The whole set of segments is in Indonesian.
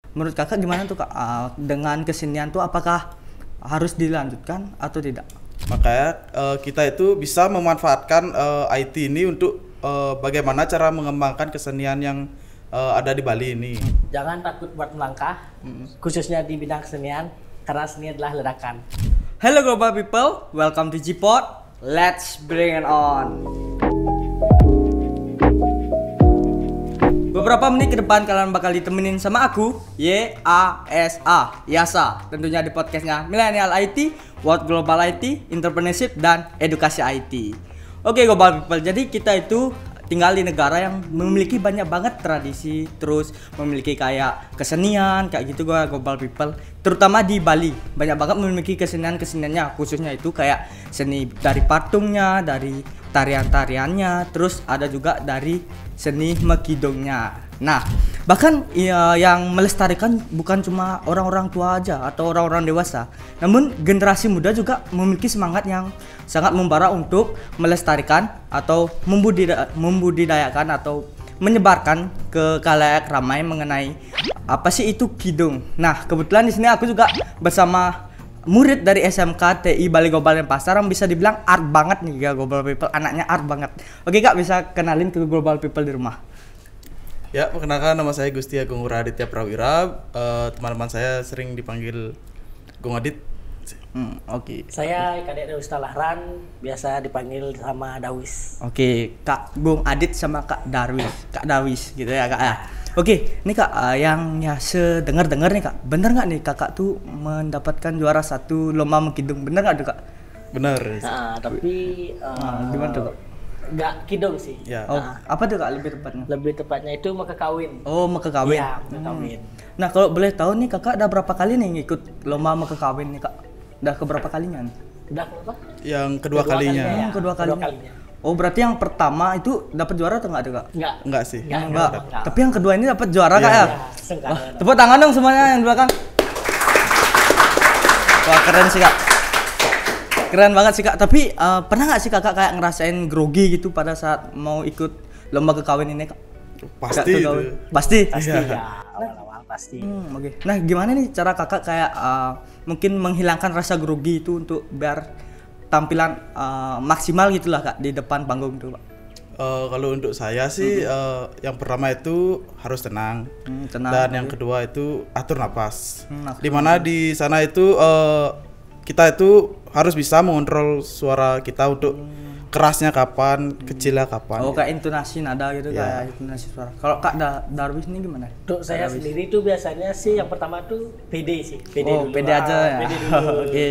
menurut kakak gimana tuh kak, dengan kesenian tuh apakah harus dilanjutkan atau tidak? Makanya kita itu bisa memanfaatkan IT ini untuk bagaimana cara mengembangkan kesenian yang ada di Bali ini. Jangan takut buat melangkah, khususnya di bidang kesenian, karena seni adalah ledakan. Hello global people, welcome to G-Pod. Let's bring it on. Beberapa menit ke depan kalian bakal ditemenin sama aku, Yasa, tentunya di podcastnya Millennial IT, World Global IT, Entrepreneurship, dan Edukasi IT. Oke global people, jadi kita itu tinggal di negara yang memiliki banyak banget tradisi, terus memiliki kayak kesenian, kayak gitu global people. Terutama di Bali, banyak banget memiliki keseniannya, khususnya itu kayak seni dari patungnya, dari tarian-tariannya, terus ada juga dari seni mekidongnya. Nah, bahkan yang melestarikan bukan cuma orang-orang tua aja atau orang-orang dewasa, namun generasi muda juga memiliki semangat yang sangat membara untuk melestarikan atau membudidayakan atau menyebarkan ke khalayak ramai mengenai apa sih itu kidung. Nah, kebetulan di sini aku juga bersama murid dari SMK TI Bali Global Denpasar yang bisa dibilang art banget nih ya global people, anaknya art banget. Oke kak, bisa kenalin ke global people di rumah? Ya, perkenalkan nama saya Gusti Agung Aditya Prawira. Teman-teman saya sering dipanggil Gung Adit. Oke. Saya Kadek Dawis Talahran, biasa dipanggil sama Dawis. Oke, Kak Gung Adit sama Kak Dawis gitu ya kak ya. Oke, ini kak yang ya sedengar-dengar nih kak, bener nggak nih kakak tuh mendapatkan juara 1 lomba mengkidung, bener nggak tuh kak? Bener. Nah, tapi Gimana tuh kak? nggak kidung sih. Ya. Oh, apa tuh kak lebih tepatnya? Lebih tepatnya itu maka kawin. Oh, meke kawin. Iya, maka kawin. Nah, kalau boleh tahu nih kakak udah berapa kali nih ngikut lomba meke kawin nih kak? Udah keberapa kalinya nih? Udah berapa? Yang kedua kalinya. ya. Kedua kalinya. Oh, berarti yang pertama itu dapat juara atau enggak tuh kak? Enggak sih. Enggak. Tapi yang kedua ini dapat juara kak ya? Sengkala. Wah, tepuk tangan dong semuanya yang di belakang. Wah, keren sih kak. Keren banget sih kak. Tapi pernah nggak sih kakak kayak ngerasain grogi gitu pada saat mau ikut lomba kekawin ini kak? Pasti itu. Pasti. Pasti Iya. ya, awal-awal pasti. Oke. Nah, gimana nih cara kakak kayak mungkin menghilangkan rasa grogi itu untuk biar tampilan maksimal gitulah kak di depan panggung itu kak? Kalau untuk saya sih yang pertama itu harus tenang, Tenang. dan yang kedua itu atur napas. Atur Dimana di sana itu kita itu harus bisa mengontrol suara kita untuk kerasnya kapan, kecilnya kapan. Oh, kayak intonasi nada gitu Ya. kayak intonasi suara. Kalau kak Darwis ini gimana? Untuk saya sendiri tuh biasanya sih yang pertama tuh PD sih. PD Oh, dulu. pede aja ya. PD dulu. Oke.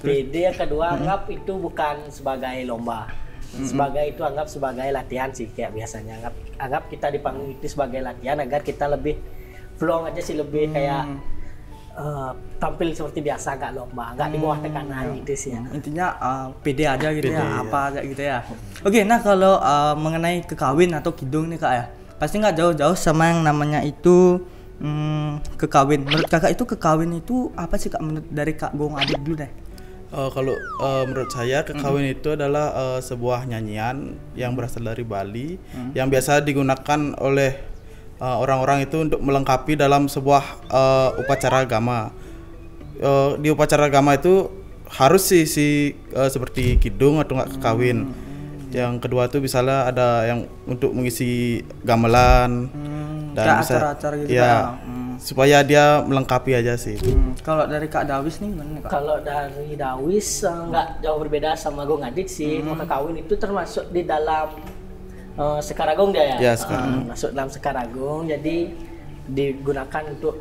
PD yang kedua anggap itu bukan sebagai lomba. Sebagai itu anggap sebagai latihan sih kayak biasanya. Anggap kita di panggung itu sebagai latihan agar kita lebih flow aja sih, lebih kayak tampil seperti biasa, nggak lomba, nggak di bawah tekanan gitu sih ya. Intinya pede aja gitu Pede, ya, apa aja gitu ya. Oke, nah kalau mengenai kekawin atau kidung nih kak ya, pasti nggak jauh-jauh sama yang namanya itu kekawin. Menurut kakak itu kekawin itu apa sih kak? Menurut dari kak Gung Adit dulu deh. Kalau menurut saya kekawin itu adalah sebuah nyanyian yang berasal dari Bali yang biasa digunakan oleh orang-orang itu untuk melengkapi dalam sebuah upacara agama. Di upacara agama itu harus sih seperti kidung atau enggak kekawin. Yang kedua itu misalnya ada yang untuk mengisi gamelan dan Kayak bisa acara-acara gitu ya, Kak. supaya dia melengkapi aja sih. Kalau dari kak Dawis nih gimana nih, kak? Kalau dari Dawis nggak jauh berbeda sama Gung Adit sih. Maka kawin itu termasuk di dalam Sekaragung dia ya. Ya, sekarang. Masuk dalam Sekaragung, jadi digunakan untuk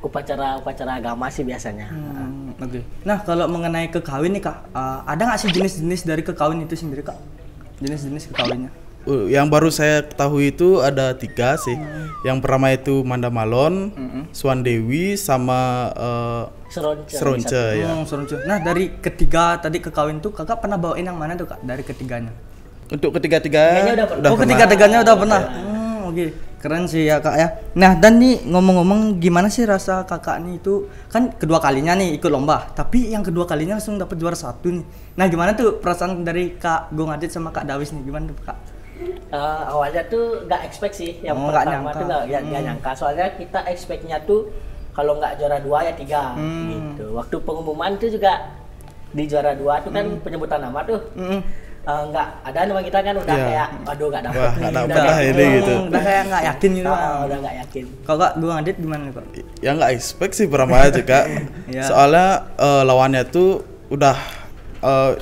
upacara agama sih biasanya. Oke. Nah kalau mengenai kekawin nih kak, ada nggak sih jenis-jenis dari kekawin itu sendiri kak? Jenis-jenis kekawinnya? Yang baru saya ketahui itu ada 3 sih. Yang pertama itu Mandamalon, Swandewi, sama Seronce ya. Seronce. Nah dari ketiga tadi kekawin tuh kakak pernah bawain yang mana tuh kak dari ketiganya? Untuk ketiga-tiganya Kayaknya udah Oh ketiga-tiganya udah pernah. Oke, keren sih ya kak ya. Nah dan nih ngomong-ngomong gimana sih rasa kakak nih itu kan kedua kalinya nih ikut lomba, tapi yang kedua kalinya langsung dapat juara 1 nih. Nah gimana tuh perasaan dari kak Gung Adit sama kak Dawis nih, gimana tuh kak? Awalnya tuh nggak expect sih yang Oh, nggak pertama nyangka. tuh nggak nyangka, soalnya kita expectnya tuh kalau nggak juara 2 ya 3 gitu. Waktu pengumuman itu juga di juara 2 tuh kan penyebutan nama tuh nggak ada nama kita kan udah kayak aduh nggak dapet Wah, nih, nggak udah dapet lah kayak, ini gitu. Udah kayak nggak yakin gitu. udah nggak yakin. Kalau Kak Gung Adit gimana Kak? Ya nggak expect sih pertama juga. Iya. Soalnya lawannya tuh udah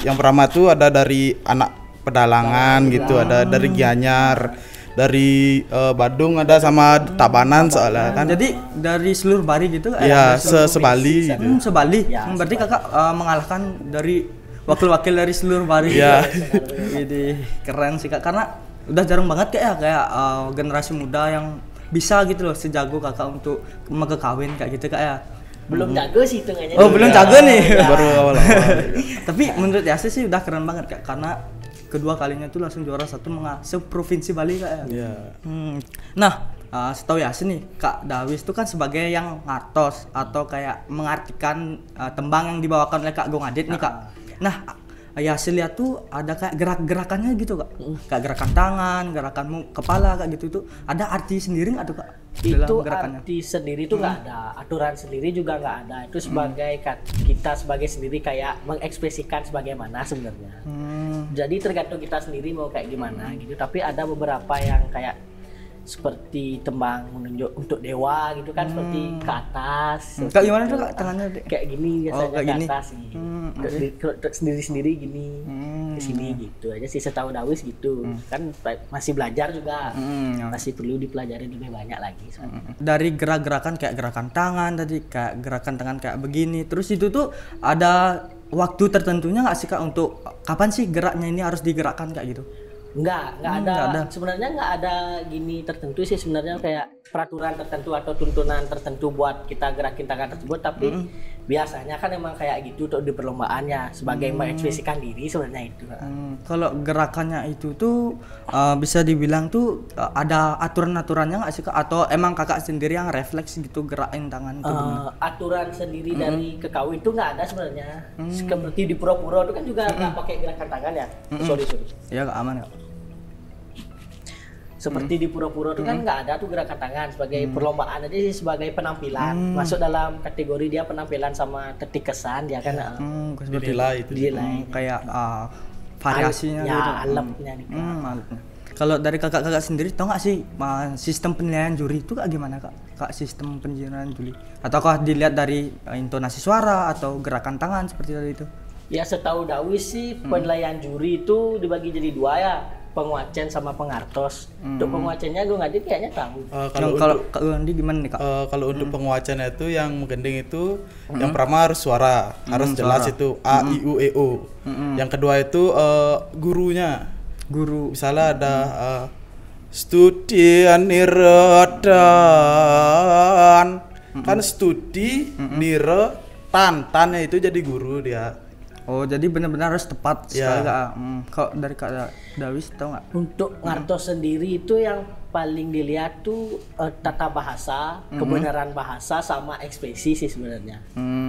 yang pertama tuh ada dari anak pedalangan gitu, ada dari Gianyar, dari Badung ada sama Tabanan soalnya kan. Jadi dari seluruh Bali gitu? Ya sebali gitu. Sebali. Ya, Berarti kakak mengalahkan dari wakil-wakil dari seluruh Bali. Iya. Jadi keren sih Kak, karena udah jarang banget kayak generasi muda yang bisa gitu loh sejago kakak untuk kawin kayak gitu Kak ya. Belum jago sih hitungannya. Oh belum jago nih. Baru awal-awal. Tapi menurut Yasi sih udah keren banget Kak, karena kedua kalinya tuh langsung juara 1 se-provinsi Bali Kak ya. Iya. Nah, setahu Yasin nih, Kak Dawis itu kan sebagai yang ngartos atau kayak mengartikan tembang yang dibawakan oleh Kak Gung Adit nih Kak. Nah, Yasin lihat tuh ada kayak gerak-gerakannya gitu Kak. Kayak gerakan tangan, gerakan kepala Kak gitu tuh. Ada arti sendiri nggak tuh Kak? Itu dalam gerakannya? arti sendiri itu nggak ada, aturan sendiri juga nggak ada. Itu sebagai kita sebagai sendiri kayak mengekspresikan sebagaimana sebenarnya. Jadi tergantung kita sendiri mau kayak gimana gitu. Tapi ada beberapa yang kayak seperti tembang menunjuk untuk dewa gitu kan, seperti ke atas. Kak gimana tuh Kak tangannya? Dek? Kayak gini biasanya kayak ke gini. atas gitu. Sendiri-sendiri gini. Ke sini gitu aja sih setahu Dawis gitu. Kan masih belajar juga. Masih perlu dipelajari lebih banyak lagi. Dari gerak-gerakan kayak gerakan tangan tadi, kayak gerakan tangan kayak begini. Terus itu tuh ada waktu tertentunya nggak sih Kak untuk kapan sih geraknya ini harus digerakkan kayak gitu? Nggak ada. Sebenarnya nggak ada gini tertentu sih sebenarnya, kayak peraturan tertentu atau tuntunan tertentu buat kita gerakin tangan tersebut, tapi biasanya kan emang kayak gitu untuk di perlombaannya sebagai mengekspresikan diri sebenarnya itu. Kalau gerakannya itu tuh bisa dibilang tuh ada aturan-aturannya nggak sih Kak? Atau emang kakak sendiri yang refleks gitu gerakin tangan itu? Aturan sendiri dari kekawin itu nggak ada sebenarnya. Seperti di pura-pura itu kan juga nggak pakai gerakan tangan ya. Sorry. Ya Kak, aman Kak. Seperti di pura-pura itu kan nggak ada tuh gerakan tangan sebagai perlombaan aja sih, sebagai penampilan. Masuk dalam kategori dia penampilan sama ketik kesan dia kan Dinilai itu. dinilai. Kayak variasinya ya, gitu. alepnya nih. Alepnya. Kalau dari kakak-kakak sendiri tau nggak sih sistem penilaian juri itu kayak gimana Kak? Sistem penilaian juri? Ataukah dilihat dari intonasi suara atau gerakan tangan seperti tadi itu? Ya setahu Dawis sih penilaian juri itu dibagi jadi 2 ya, penguacen sama pengartos. Untuk penguacennya gue nggak kayaknya tahu. Kalau Kak Andi gimana nih Kak? Kalau untuk penguacannya itu yang menggending itu yang pertama harus suara, harus jelas itu A I U E O. Yang kedua itu gurunya. Guru. Misalnya ada studi niretan, kan studi tannya itu jadi guru dia. Oh jadi benar-benar harus tepat Ya. sekali Kak. Kalau dari Kak Dawis tau nggak? Untuk ngartos sendiri itu yang paling dilihat tuh tata bahasa, kebenaran bahasa sama ekspresi sih sebenarnya.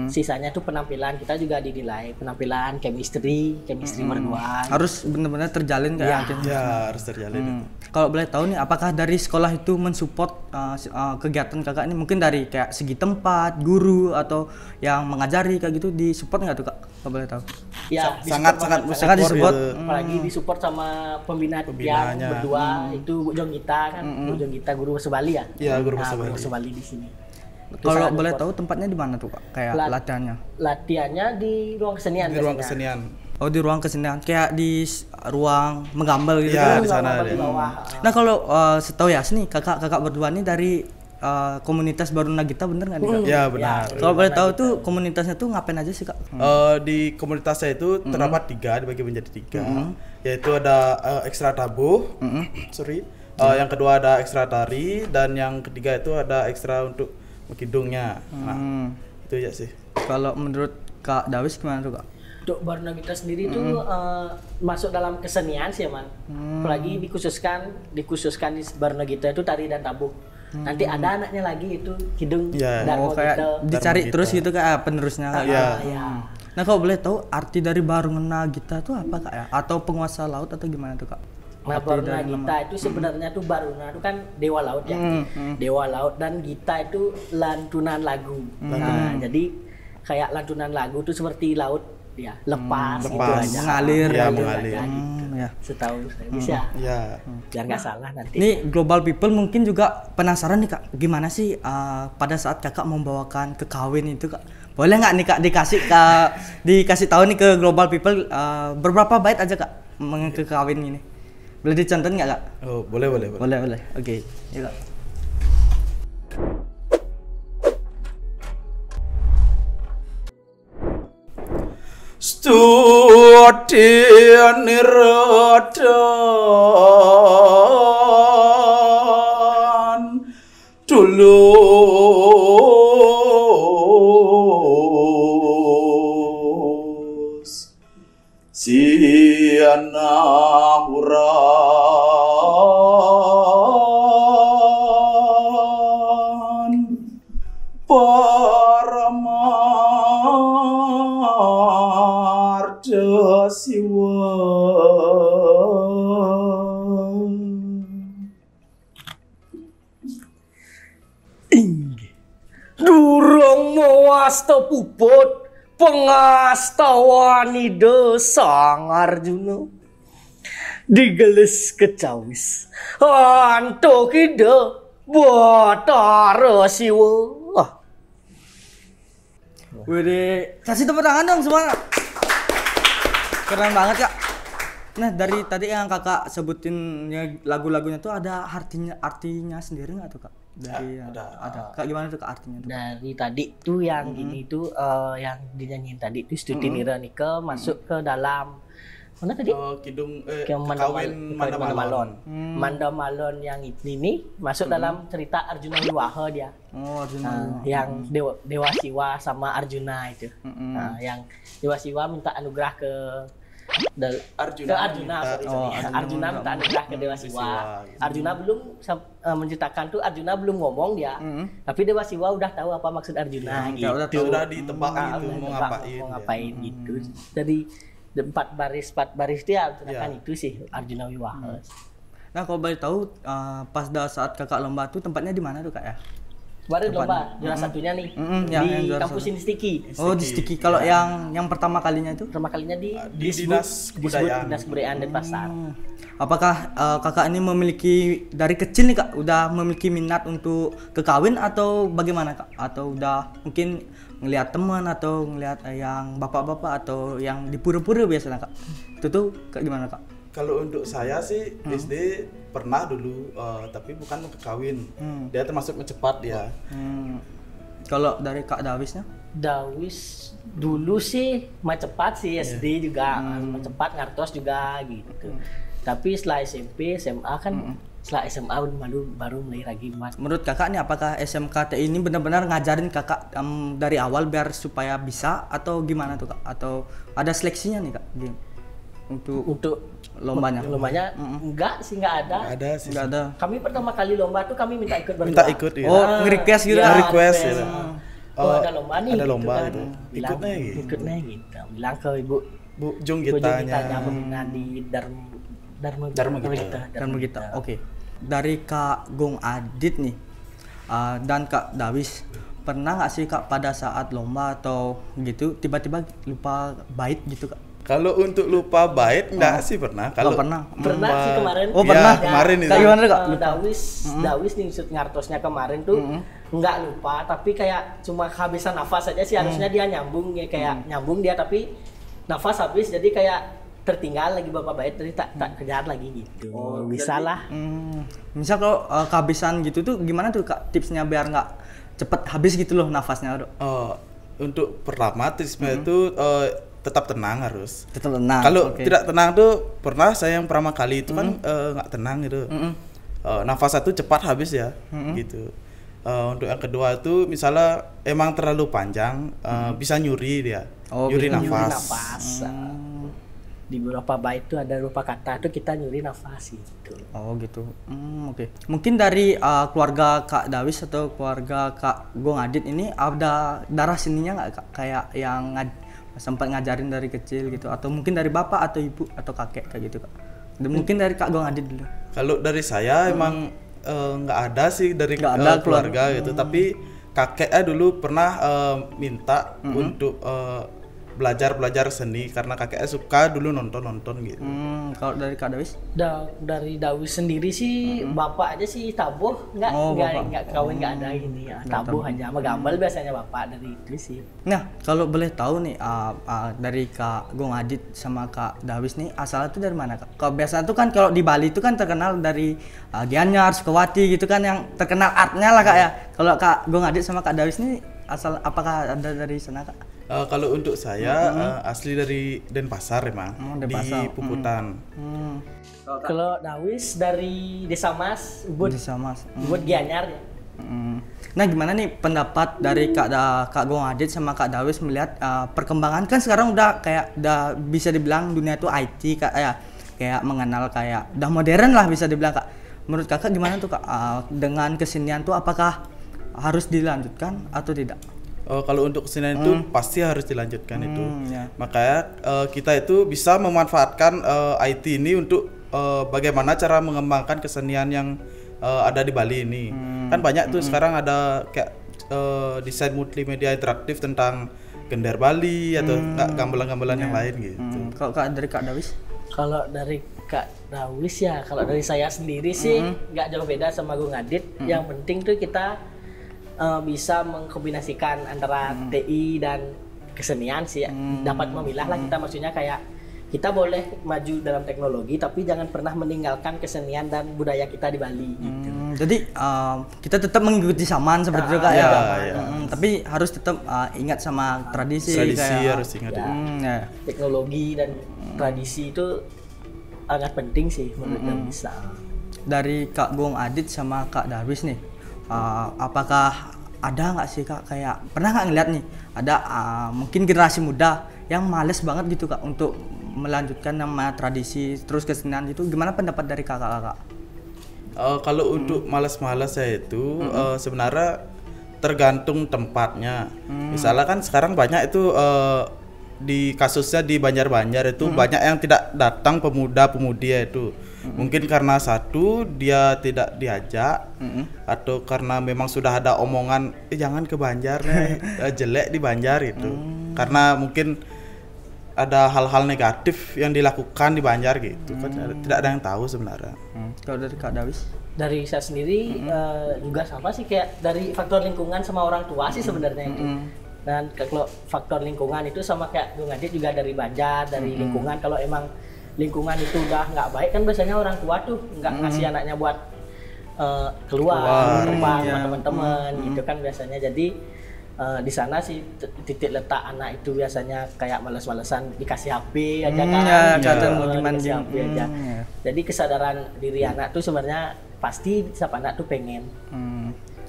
Sisanya tuh penampilan kita juga dinilai, penampilan, chemistry berdua. Harus benar-benar terjalin Ya. kayak Ya harus terjalin itu. Kalau boleh tahu nih, apakah dari sekolah itu mensupport kegiatan kakak ini? Mungkin dari kayak segi tempat, guru atau yang mengajari kayak gitu disupport nggak tuh Kak? Kalau boleh tahu. Ya, sangat Sangat disupport. gitu. Apalagi disupport sama pembina yang Pembinanya. berdua itu Bu Jong Gita kan, Bu Jong Gita guru bahasa Bali ya. Iya, guru Nah, bahasa Bali. bahasa Bali di sini. Itu Kalau sangat boleh support. tahu tempatnya di mana tuh Kak? Kayak latihannya? Latihannya di ruang kesenian. Di ruang biasanya. kesenian. Oh di ruang kesenian, kayak di ruang menggambel gitu Ya, kan? di sana Di dia. bawah. Nah kalau setahu ya nih kakak berdua nih dari komunitas Baru Nagita bener nggak nih Kak? Ya benar. Ya. Kalau boleh tahu tuh komunitasnya tuh ngapain aja sih Kak? Di komunitasnya itu terdapat 3, dibagi menjadi 3, yaitu ada ekstra tabuh, yang kedua ada ekstra tari, dan yang ketiga itu ada ekstra untuk kidungnya. Nah, itu ya sih. Kalau menurut Kak Dawis gimana tuh Kak? Untuk Baruna Gita sendiri itu masuk dalam kesenian sih emang. Apalagi dikhususkan di Baruna Gita itu tari dan tabuh. Nanti ada anaknya lagi itu Kidung Ya. Darmo Oh kayak Gita. dicari Dharma terus Gita. gitu Kak penerusnya Kak? Iya. Ya. Nah kalau boleh tahu arti dari Baru Nagita tuh apa Kak ya? Atau penguasa laut atau gimana tuh Kak? Nah, Baruna Gita itu sebenarnya tuh Baruna itu kan dewa laut ya. Dewa laut, dan Gita itu lantunan lagu. Nah, jadi kayak lantunan lagu tuh seperti laut ya, lepas gitu aja. Mengalir. Ya, Gitu mengalir. aja, gitu. Ya. Setahu saya bisa. Ya. Biar nggak salah nanti. Ini global people mungkin juga penasaran nih Kak, gimana sih pada saat Kakak membawakan ke kawin itu Kak? Boleh nggak nih Kak dikasih tahu nih ke global people beberapa bait aja Kak ke kawin ini? Boleh dicontohin nggak Kak? Oh, boleh. Boleh. Oke. Yuk Kak. Studia niradan tulus siana huran Paramarta Siwa. Durung mawasta puput pengastawani Sang Arjuna digelis kecawis antuk ida Batara Siwa. Wede, kasih tepuk tangan dong semua. Keren banget Kak. Nah dari tadi yang Kakak sebutin lagu-lagunya tuh ada artinya sendiri nggak tuh Kak? Dari ada. Kak gimana tuh Kak artinya tuh? Dari tadi tuh yang gini tuh yang dinyanyiin tadi tuh Stuti Niranika masuk ke dalam mana tadi? Kidung Ke kawin Mandamalon. Mandamalon yang ini nih masuk dalam cerita Arjuna Wiwaha dia. Oh Arjuna. Yang Dewa Siwa sama Arjuna itu. Nah, yang Dewa Siwa minta anugerah ke Arjuna minta anugerah ke Dewa Siwa. Arjuna belum menciptakan tuh, Arjuna belum ngomong dia. Tapi Dewa Siwa udah tahu apa maksud Arjuna gitu. Udah ditebak gitu mau ngapain gitu. Jadi 4 baris dia kan itu sih Arjuna Wiwaha. Nah kalau boleh tahu pas saat Kakak lomba tuh tempatnya di mana tuh Kak ya? Kemarin lomba juara satunya nih di kampus Stiki. Oh di Stiki. Kalau yang pertama kalinya itu? Pertama kalinya di Dinas Kebudayaan Denpasar. Apakah Kakak ini memiliki dari kecil nih Kak udah memiliki minat untuk ke kawin atau bagaimana Kak? Atau udah mungkin ngelihat teman atau ngelihat yang bapak-bapak atau yang di pura-pura biasanya Kak? Itu tuh kayak gimana Kak? Kalau untuk saya sih SD pernah dulu, tapi bukan untuk kawin. Dia termasuk mencepat dia. Kalau dari Kak Dawisnya? Dawis dulu sih cepat sih SD juga cepat ngartos juga gitu. Tapi setelah SMP SMA kan setelah SMA baru mulai lagi mas. Menurut Kakak nih apakah SMKT ini benar-benar ngajarin Kakak dari awal biar supaya bisa atau gimana tuh Kak? Atau ada seleksinya nih Kak untuk lombanya? Lombanya enggak ada. Enggak ada. Kami pertama kali lomba tuh kami minta ikut berdua. Minta ikut ya. Oh, nge-request gitu. Request ya. Ada lomba nih. Ada lomba gitu. Ikutnya gitu. Bilang ke Bu Jung Gitanya pembina di Dharma Gita. Oke. Dari Kak Gung Adit nih dan Kak Dawis, pernah nggak sih Kak pada saat lomba atau gitu tiba-tiba lupa bait gitu Kak? Kalau untuk lupa bait enggak sih pernah. Kalau pernah sih kemarin. Oh pernah. Kemarin itu. Kak gimana Kak? Dawis nih ngartosnya kemarin tuh nggak lupa, tapi kayak cuma kehabisan nafas aja sih. Harusnya dia nyambung ya, kayak nyambung dia tapi nafas habis jadi kayak tertinggal lagi bapak bait, jadi tak kejar lagi gitu. Oh, bisa lah. Misal kalau kehabisan gitu tuh gimana tuh Kak tipsnya biar nggak cepet habis gitu loh nafasnya? Untuk pertama tipsnya itu tetap tenang harus. Tetap tenang. Kalau tidak tenang tuh pernah saya yang pertama kali itu kan nggak tenang gitu. Nafas satu cepat habis ya gitu. Untuk yang kedua itu misalnya emang terlalu panjang bisa nyuri dia. Nyuri nafas. Di beberapa bait itu ada beberapa kata tuh kita nyuri nafas gitu. Oh gitu. Oke. Mungkin dari keluarga Kak Dawis atau keluarga Kak Gung Adit ini ada darah seninya nggak Kak? Kayak yang sempat ngajarin dari kecil gitu, atau mungkin dari bapak atau ibu atau kakek kayak gitu Kak? Mungkin dari Kak Gong Adit dulu. Kalau dari saya emang nggak ada sih dari Nggak ada keluarga gitu, tapi kakeknya dulu pernah minta untuk belajar seni karena kakeknya suka dulu nonton gitu. Kalau dari Kak Dawis? Dari Dawis sendiri sih bapak aja sih tabuh, nggak kawin, nggak ada ini ya, tabuh aja sama gambal biasanya bapak dari itu sih. Nah, kalau boleh tahu nih dari Kak Gong Adit sama Kak Dawis nih asalnya tuh dari mana Kak? Kalau biasanya tuh kan kalau di Bali itu kan terkenal dari Gianyar, Sukawati gitu kan yang terkenal artnya lah Kak ya. Kalau Kak Gong Adit sama Kak Dawis nih asal apakah ada dari sana Kak? Kalau untuk saya asli dari Denpasar emang, Denpasar. di Puputan. Kalau Dawis dari Desa Mas, Desa Mas. buat Gianyar ya. Nah, gimana nih pendapat dari Kak Gong Adit sama Kak Dawis melihat perkembangan kan sekarang udah bisa dibilang dunia itu IT Kak ya. Kayak mengenal kayak udah modern lah bisa dibilang Kak. Menurut Kakak gimana tuh Kak dengan kesenian tuh apakah harus dilanjutkan atau tidak? Kalau untuk kesenian itu pasti harus dilanjutkan itu. Ya. Makanya kita itu bisa memanfaatkan IT ini untuk bagaimana cara mengembangkan kesenian yang ada di Bali ini. Kan banyak tuh sekarang ada kayak desain multimedia interaktif tentang gender Bali atau gamelan-gamelan yang lain gitu. Kalau dari Kak Dawis? Kalau dari Kak Dawis ya, kalau dari saya sendiri sih nggak jauh beda sama Gong Adit. Yang penting tuh kita bisa mengkombinasikan antara TI dan kesenian sih ya. Dapat memilah lah kita, maksudnya kayak kita boleh maju dalam teknologi tapi jangan pernah meninggalkan kesenian dan budaya kita di Bali gitu. Jadi kita tetap mengikuti zaman seperti itu Kak ya. Tapi harus tetap ingat sama tradisi kayak, harus ingat. Ya. Teknologi dan tradisi itu sangat penting sih menurut bisa. Dari Kak Gong Adit sama Kak Darwis nih, apakah ada nggak sih Kak kayak pernah nggak ngeliat nih ada mungkin generasi muda yang males banget gitu Kak untuk melanjutkan nama tradisi terus kesenian itu, gimana pendapat dari kakak-kakak? Kalau untuk malas-malas ya itu sebenarnya tergantung tempatnya. Misalnya kan sekarang banyak itu di kasusnya di Banjar-Banjar itu banyak yang tidak datang pemuda-pemudi itu. Mungkin karena satu dia tidak diajak atau karena memang sudah ada omongan jangan ke Banjar nih, jelek di Banjar itu. Karena mungkin ada hal-hal negatif yang dilakukan di Banjar gitu kan tidak ada yang tahu sebenarnya. Kalau dari Kak Dawis? Dari saya sendiri juga sama sih, kayak dari faktor lingkungan sama orang tua sih sebenarnya itu. Dan kalau faktor lingkungan itu sama kayak Gong Adit juga dari Banjar, dari lingkungan. Kalau emang lingkungan itu udah nggak baik kan biasanya orang tua tuh nggak ngasih anaknya buat keluar sama teman-teman gitu kan biasanya. Jadi di sana sih titik letak anak itu biasanya kayak males-malesan dikasih HP aja kan, dikasih HP aja. Jadi kesadaran diri anak tuh sebenarnya pasti setiap anak tuh pengen,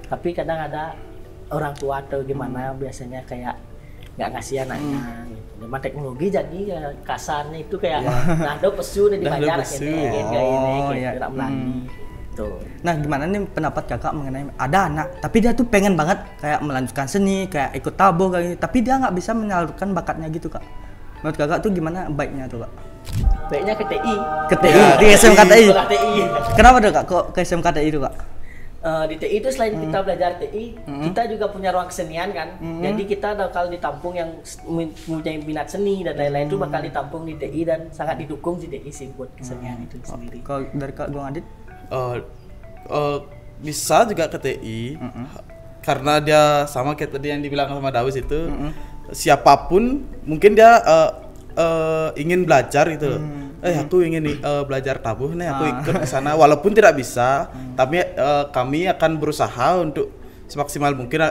tapi kadang ada orang tua atau gimana biasanya kayak nggak ngasih anaknya gitu. Memang teknologi jadi ya kasarnya itu kayak nado pesu udah dibayar kayak ini tidak melani. Tuh. Nah, gimana nih pendapat kakak mengenai ada anak tapi dia tuh pengen banget kayak melanjutkan seni, kayak ikut tabuh kayak gitu, tapi dia nggak bisa menyalurkan bakatnya gitu Kak. Menurut kakak tuh gimana baiknya tuh Kak? Baiknya ke TI. Ke TI, di SMK TI. Kenapa tuh Kak kok ke SMK TI tuh Kak? Di TI itu selain kita belajar TI, kita juga punya ruang kesenian kan. Jadi kita bakal ditampung yang mempunyai minat seni dan lain-lain itu bakal ditampung di TI dan sangat didukung di TI sih buat kesenian itu sendiri. Kalau dari Kak Gong Adit? Bisa juga ke TI karena dia sama kayak tadi yang dibilang sama Dawis itu siapapun mungkin dia ingin belajar gitu. Aku ingin belajar tabuh nih, aku ikut ke sana walaupun tidak bisa, tapi kami akan berusaha untuk semaksimal mungkin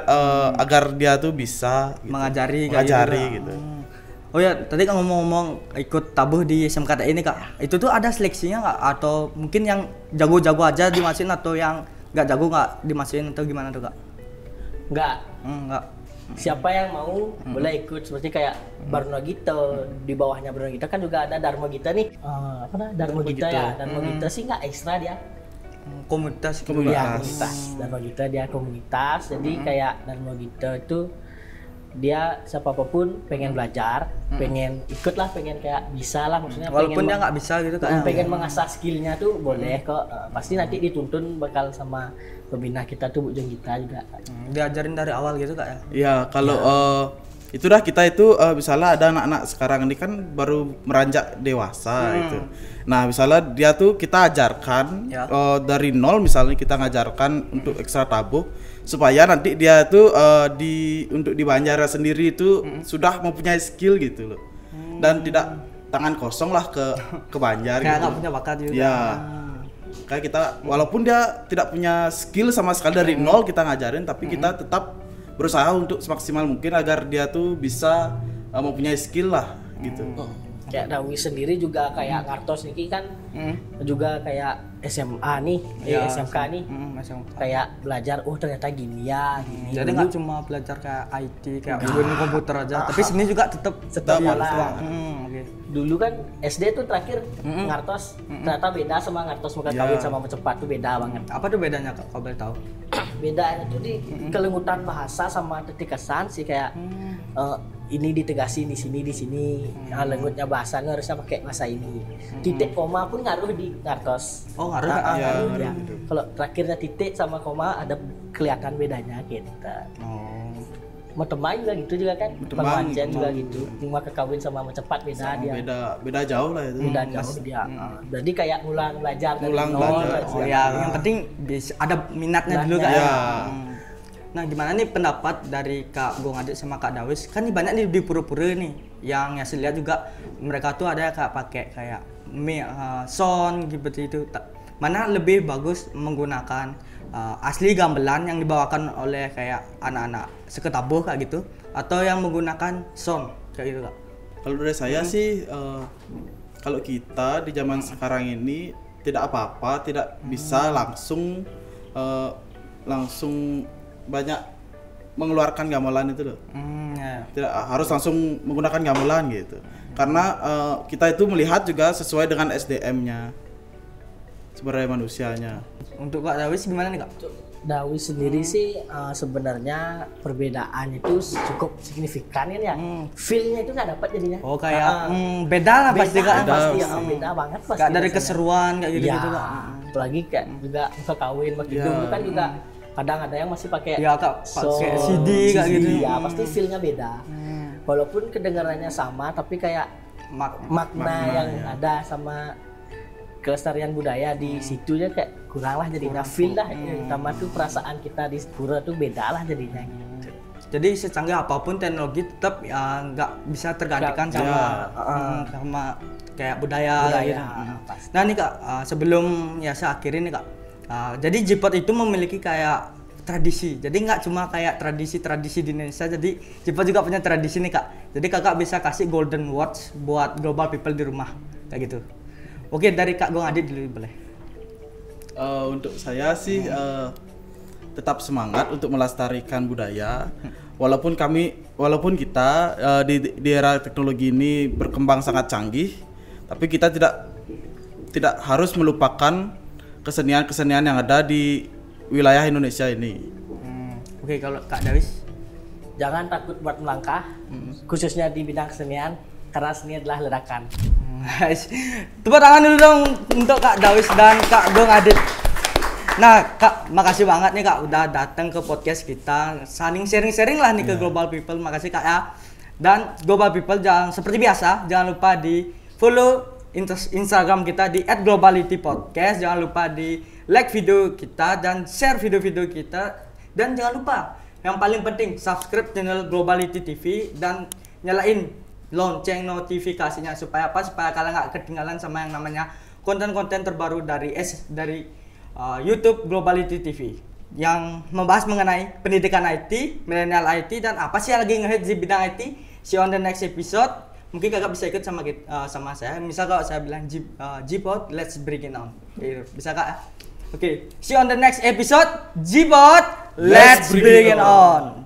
agar dia tuh bisa gitu, mengajari gitu. Oh ya, tadi kan ngomong-ngomong ikut tabuh di SMK ini Kak, itu tuh ada seleksinya nggak? Atau mungkin yang jago-jago aja dimasukin atau yang nggak jago nggak dimasukin atau gimana tuh Kak? Nggak. Siapa yang mau boleh ikut, seperti kayak Barno Gita, di bawahnya Barno Gita kan juga ada Dharma Gita nih. Dharma Gita ya, Dharma Gita sih nggak ekstra dia. Komunitas. Dharma Gita dia komunitas, jadi kayak Dharma Gita itu dia siapapun pengen belajar, pengen ikut lah, pengen kayak bisa lah, maksudnya Walaupun dia pengen nggak bisa gitu Kak. pengen mengasah skillnya tuh boleh kok. Pasti nanti dituntun bakal sama pembina kita tuh Bujang kita juga. Diajarin dari awal gitu Kak ya. Ya kalau itu dah kita itu misalnya ada anak-anak sekarang ini kan baru meranjak dewasa gitu. Nah misalnya dia tuh kita ajarkan dari nol, misalnya kita ngajarkan untuk ekstra tabuh supaya nanti dia tuh untuk di Banjar sendiri itu sudah mempunyai skill gitu loh, dan tidak tangan kosong lah ke Banjar Kayak gitu. nggak punya bakat juga. Ya kayak kita walaupun dia tidak punya skill sama sekali dari nol kita ngajarin, tapi kita tetap berusaha untuk semaksimal mungkin agar dia tuh bisa mempunyai skill lah gitu. Kayak Dawi sendiri juga kayak Ngartos Niki kan juga kayak SMA nih, SMK nih, kayak belajar ternyata gini ya, gini. Jadi nggak cuma belajar kayak IT kayak komputer aja, tapi sini juga tetap lah. Oke. Dulu kan SD tuh terakhir Ngartos ternyata beda sama Ngartos muka kawin sama Mencepat tuh beda banget. Apa tuh bedanya Kak, kalau boleh tahu? Bedanya tuh di kelengutan bahasa sama tetikasan sih, kayak ini ditegasin di sini. Lengutnya bahasanya harusnya pakai bahasa ini. Titik koma pun ngaruh di Ngartos. Oh ngaruh Kak. Ya. Kalau terakhirnya titik sama koma ada kelihatan bedanya kita. Mau teman juga gitu juga kan, Bang Wancen juga gitu. Cuma kekawin sama Mencepat beda dia. Beda jauh lah itu. Beda jauh dia. Jadi kayak ngulang belajar dari Ngulang nol. belajar. Oh ya, yang penting bisa ada minatnya dulu Kak. Ya. Nah, gimana nih pendapat dari Kak Gong Adit sama Kak Dawis? Kan nih banyak nih di pura-pura nih yang saya lihat juga mereka tuh ada Kak pakai kayak sound gitu itu. Mana lebih bagus menggunakan asli gamelan yang dibawakan oleh kayak anak-anak seketabuh kayak gitu, atau yang menggunakan sound kayak gitu Kak? Kalau dari saya sih kalau kita di zaman sekarang ini tidak apa-apa, tidak bisa langsung banyak mengeluarkan gamelan itu loh. Tidak harus langsung menggunakan gamelan gitu. Karena kita itu melihat juga sesuai dengan SDM-nya, sumber daya manusianya. Untuk Kak Dawis gimana nih Kak? Dawi sendiri sih sebenarnya perbedaan itu cukup signifikan ya. Feel-nya itu nggak dapat jadinya. Oh kayak beda lah pasti Kak. Beda banget pasti. Kayak dari keseruan kayak gitu-gitu Kak. Apalagi kayak juga muka kawin, Makidung itu kan juga kadang ada yang masih pakai pakai CD kayak gitu. Ya pasti feel-nya beda. Walaupun kedengarannya sama tapi kayak makna yang ada sama kelestarian budaya di situ ya kayak kurang lah jadinya, feel lah sama tuh perasaan kita di pura tuh beda lah jadinya gitu. Jadi secanggih apapun teknologi tetap nggak bisa tergantikan sama kayak budaya gitu. Nah nih Kak, sebelum saya akhirin nih Kak, jadi J-Pod itu memiliki kayak tradisi, jadi nggak cuma kayak tradisi di Indonesia, jadi J-Pod juga punya tradisi nih Kak. Jadi Kakak bisa kasih golden words buat global people di rumah kayak gitu. Oke, dari Kak Gong Adit dulu boleh. Untuk saya sih tetap semangat untuk melestarikan budaya. Walaupun kita di era teknologi ini berkembang sangat canggih, tapi kita tidak harus melupakan kesenian-kesenian yang ada di wilayah Indonesia ini. Oke, kalau Kak Dawis? Jangan takut buat melangkah, khususnya di bidang kesenian, karena seni adalah ledakan. Tepuk tangan dulu dong untuk Kak Dawis dan Kak Gong Adit. Nah Kak, makasih banget nih Kak udah datang ke podcast kita, saling sharing-sharing lah nih ke Global People. Makasih Kak ya. Dan Global People seperti biasa jangan lupa di follow Instagram kita di @globalitypodcast. Jangan lupa di like video kita dan share video-video kita. Dan jangan lupa yang paling penting subscribe channel Globality TV dan nyalain lonceng notifikasinya supaya kalian nggak ketinggalan sama yang namanya konten-konten terbaru dari YouTube Globality TV yang membahas mengenai pendidikan IT, milenial IT, dan apa sih yang lagi nge-hits di bidang IT. See you on the next episode. Mungkin kakak bisa ikut sama saya. Misal kalau saya bilang J-Pod, let's bring it on. Bisa kak? Oke, see you on the next episode. J-Pod, let's bring it on.